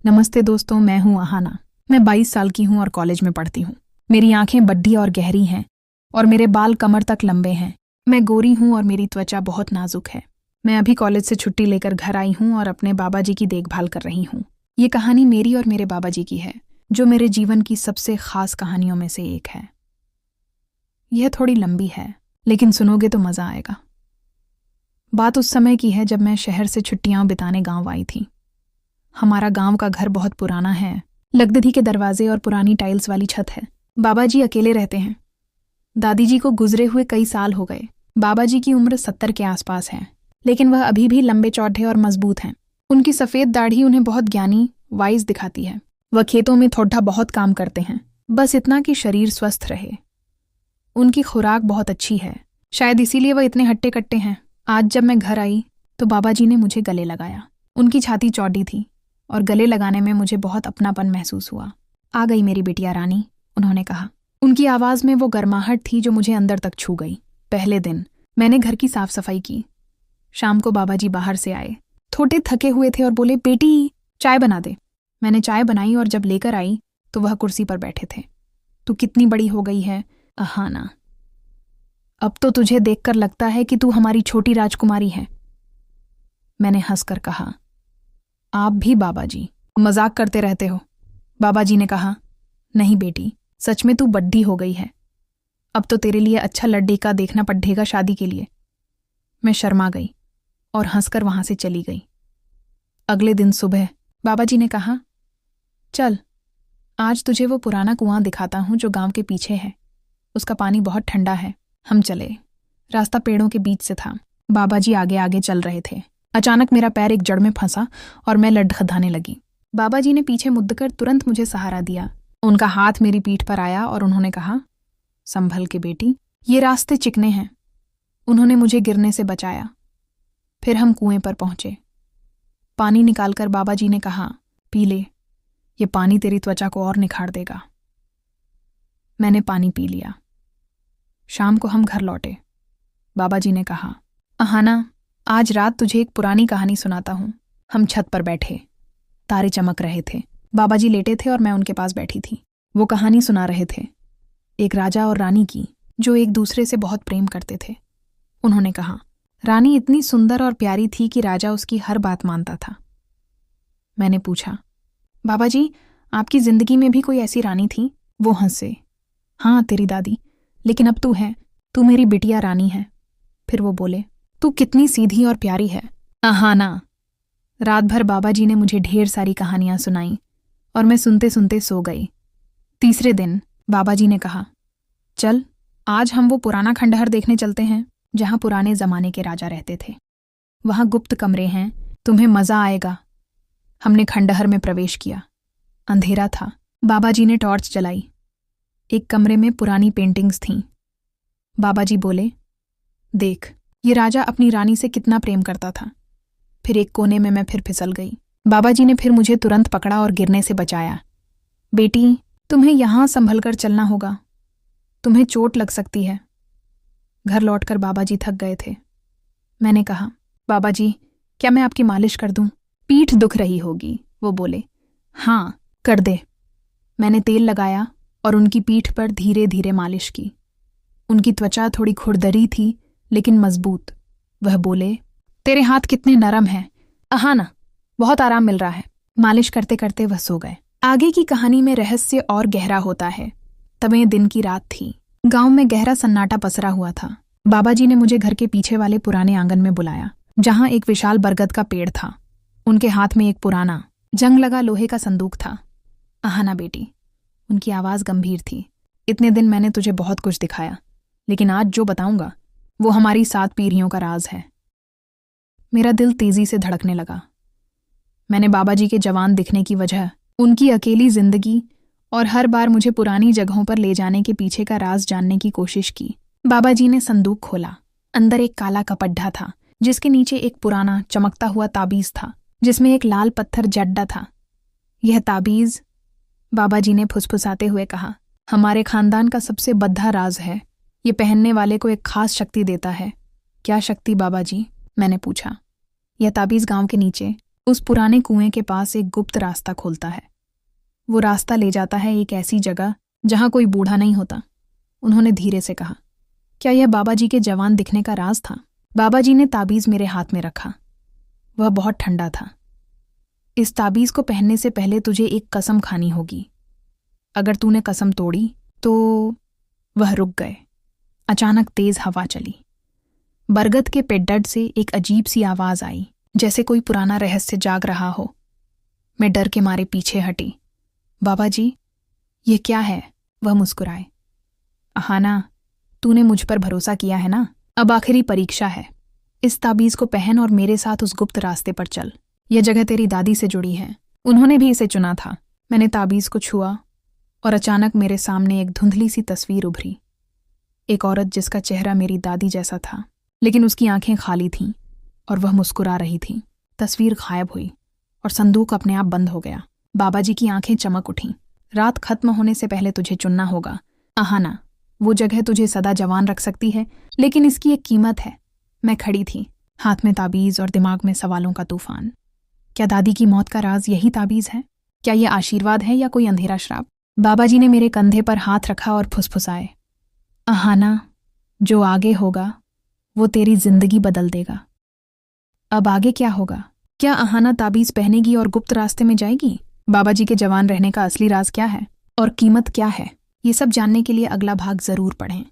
नमस्ते दोस्तों, मैं हूं अहाना। मैं 22 साल की हूं और कॉलेज में पढ़ती हूं। मेरी आंखें बड्डी और गहरी हैं और मेरे बाल कमर तक लंबे हैं। मैं गोरी हूं और मेरी त्वचा बहुत नाजुक है। मैं अभी कॉलेज से छुट्टी लेकर घर आई हूं और अपने बाबा जी की देखभाल कर रही हूं। ये कहानी मेरी और मेरे बाबा जी की है, जो मेरे जीवन की सबसे खास कहानियों में से एक है। यह थोड़ी लंबी है, लेकिन सुनोगे तो मज़ा आएगा। बात उस समय की है जब मैं शहर से छुट्टियां बिताने गांव आई थी। हमारा गांव का घर बहुत पुराना है। लकड़ी के दरवाजे और पुरानी टाइल्स वाली छत है। बाबा जी अकेले रहते हैं। दादी जी को गुजरे हुए कई साल हो गए। बाबा जी की उम्र 70 के आसपास है, लेकिन वह अभी भी लंबे चौड़े और मजबूत हैं। उनकी सफ़ेद दाढ़ी उन्हें बहुत ज्ञानी वाइज दिखाती है। वह खेतों में थोड़ा बहुत काम करते हैं, बस इतना कि शरीर स्वस्थ रहे। उनकी खुराक बहुत अच्छी है, शायद इसीलिए वह इतने हट्टे कट्टे हैं। आज जब मैं घर आई तो बाबा जी ने मुझे गले लगाया। उनकी छाती चौड़ी थी और गले लगाने में मुझे बहुत अपनापन महसूस हुआ। आ गई मेरी बिटिया रानी, उन्होंने कहा। उनकी आवाज़ में वो गर्माहट थी जो मुझे अंदर तक छू गई। पहले दिन मैंने घर की साफ सफाई की। शाम को बाबा जी बाहर से आए। थोड़े थके हुए थे और बोले, बेटी चाय बना दे। मैंने चाय बनाई और जब लेकर आई तो वह कुर्सी पर बैठे थे। तू कितनी बड़ी हो गई है अहाना। अब तो तुझे देखकर लगता है कि तू हमारी छोटी राजकुमारी है। मैंने हंसकर कहा, आप भी बाबा जी मजाक करते रहते हो। बाबा जी ने कहा, नहीं बेटी, सच में तू बड्डी हो गई है। अब तो तेरे लिए अच्छा लड़का देखना पड़ेगा शादी के लिए। मैं शर्मा गई और हंसकर वहां से चली गई। अगले दिन सुबह बाबा जी ने कहा, चल आज तुझे वो पुराना कुआं दिखाता हूं जो गांव के पीछे है। उसका पानी बहुत ठंडा है। हम चले। रास्ता पेड़ों के बीच से था। बाबा जी आगे आगे चल रहे थे। अचानक मेरा पैर एक जड़ में फंसा और मैं लड़खड़ाने लगी। बाबा जी ने पीछे मुड़कर तुरंत मुझे सहारा दिया। उनका हाथ मेरी पीठ पर आया और उन्होंने कहा, संभल के बेटी, ये रास्ते चिकने हैं। उन्होंने मुझे गिरने से बचाया। फिर हम कुएं पर पहुंचे। पानी निकालकर बाबा जी ने कहा, पी ले, ये पानी तेरी त्वचा को और निखार देगा। मैंने पानी पी लिया। शाम को हम घर लौटे। बाबा जी ने कहा, अहाना, आज रात तुझे एक पुरानी कहानी सुनाता हूं। हम छत पर बैठे। तारे चमक रहे थे। बाबा जी लेटे थे और मैं उनके पास बैठी थी। वो कहानी सुना रहे थे, एक राजा और रानी की, जो एक दूसरे से बहुत प्रेम करते थे। उन्होंने कहा, रानी इतनी सुंदर और प्यारी थी कि राजा उसकी हर बात मानता था। मैंने पूछा, बाबा जी, आपकी जिंदगी में भी कोई ऐसी रानी थी? वो हंसे, हाँ तेरी दादी, लेकिन अब तू है, तू मेरी बिटिया रानी है। फिर वो बोले, तू कितनी सीधी और प्यारी है अहाना। रात भर बाबा जी ने मुझे ढेर सारी कहानियां सुनाई और मैं सुनते सुनते सो गई। तीसरे दिन बाबा जी ने कहा, चल आज हम वो पुराना खंडहर देखने चलते हैं जहां पुराने जमाने के राजा रहते थे। वहां गुप्त कमरे हैं, तुम्हें मजा आएगा। हमने खंडहर में प्रवेश किया। अंधेरा था। बाबा जी ने टॉर्च जलाई। एक कमरे में पुरानी पेंटिंग्स थीं। बाबा जी बोले, देख, ये राजा अपनी रानी से कितना प्रेम करता था। फिर एक कोने में मैं फिर फिसल गई। बाबा जी ने फिर मुझे तुरंत पकड़ा और गिरने से बचाया। बेटी, तुम्हें यहां संभल कर चलना होगा, तुम्हें चोट लग सकती है। घर लौटकर बाबा जी थक गए थे। मैंने कहा, बाबा जी, क्या मैं आपकी मालिश कर दूं? पीठ दुख रही होगी, वो बोले। हाँ, कर दे। मैंने तेल लगाया और उनकी पीठ पर धीरे धीरे मालिश की। उनकी त्वचा थोड़ी खुरदरी थी लेकिन मजबूत। वह बोले, तेरे हाथ कितने नरम हैं अहाना, बहुत आराम मिल रहा है। मालिश करते करते वह सो गए। आगे की कहानी में रहस्य और गहरा होता है। तबें दिन की रात थी। गांव में गहरा सन्नाटा पसरा हुआ था। बाबा जी ने मुझे घर के पीछे वाले पुराने आंगन में बुलाया, जहां एक विशाल बरगद का पेड़ था। उनके हाथ में एक पुराना जंग लगा लोहे का संदूक था। अहाना बेटी, उनकी आवाज़ गंभीर थी, इतने दिन मैंने तुझे बहुत कुछ दिखाया, लेकिन आज जो बताऊंगा वो हमारी 7 पीढ़ियों का राज है। मेरा दिल तेजी से धड़कने लगा। मैंने बाबा जी के जवान दिखने की वजह, उनकी अकेली जिंदगी और हर बार मुझे पुरानी जगहों पर ले जाने के पीछे का राज जानने की कोशिश की। बाबा जी ने संदूक खोला। अंदर एक काला कपड्ढा था, जिसके नीचे एक पुराना चमकता हुआ ताबीज था, जिसमें एक लाल पत्थर जड्डा था। यह ताबीज, बाबा जी ने फुसफुसाते हुए कहा, हमारे खानदान का सबसे बद्धा राज है। ये पहनने वाले को एक खास शक्ति देता है। क्या शक्ति बाबा जी? मैंने पूछा। यह ताबीज गांव के नीचे उस पुराने कुएं के पास एक गुप्त रास्ता खोलता है। वो रास्ता ले जाता है एक ऐसी जगह जहां कोई बूढ़ा नहीं होता। उन्होंने धीरे से कहा, क्या यह बाबा जी के जवान दिखने का राज था? बाबा जी ने ताबीज मेरे हाथ में रखा। वह बहुत ठंडा था। इस ताबीज को पहनने से पहले तुझे एक कसम खानी होगी। अगर तूने कसम तोड़ी तो। वह रुक गए। अचानक तेज हवा चली। बरगद के पेड्डड से एक अजीब सी आवाज आई, जैसे कोई पुराना रहस्य जाग रहा हो। मैं डर के मारे पीछे हटी। बाबा जी, ये क्या है? वह मुस्कुराए। अहाना, तूने मुझ पर भरोसा किया है ना? अब आखिरी परीक्षा है। इस ताबीज को पहन और मेरे साथ उस गुप्त रास्ते पर चल। यह जगह तेरी दादी से जुड़ी है। उन्होंने भी इसे चुना था। मैंने ताबीज को छुआ और अचानक मेरे सामने एक धुंधली सी तस्वीर उभरी। एक औरत जिसका चेहरा मेरी दादी जैसा था, लेकिन उसकी आंखें खाली थीं और वह मुस्कुरा रही थी। तस्वीर गायब हुई और संदूक अपने आप बंद हो गया। बाबा जी की आंखें चमक उठीं। रात खत्म होने से पहले तुझे चुनना होगा। अहाना, वो जगह तुझे सदा जवान रख सकती है, लेकिन इसकी एक कीमत है। मैं खड़ी थी, हाथ में ताबीज और दिमाग में सवालों का तूफान। क्या दादी की मौत का राज यही ताबीज है? क्या यह आशीर्वाद है या कोई अंधेरा श्राप? बाबा जी ने मेरे कंधे पर हाथ रखा और फुसफुसाए, अहाना, जो आगे होगा वो तेरी जिंदगी बदल देगा। अब आगे क्या होगा? क्या अहाना ताबीज पहनेगी और गुप्त रास्ते में जाएगी? बाबा जी के जवान रहने का असली राज क्या है और कीमत क्या है? ये सब जानने के लिए अगला भाग जरूर पढ़ें।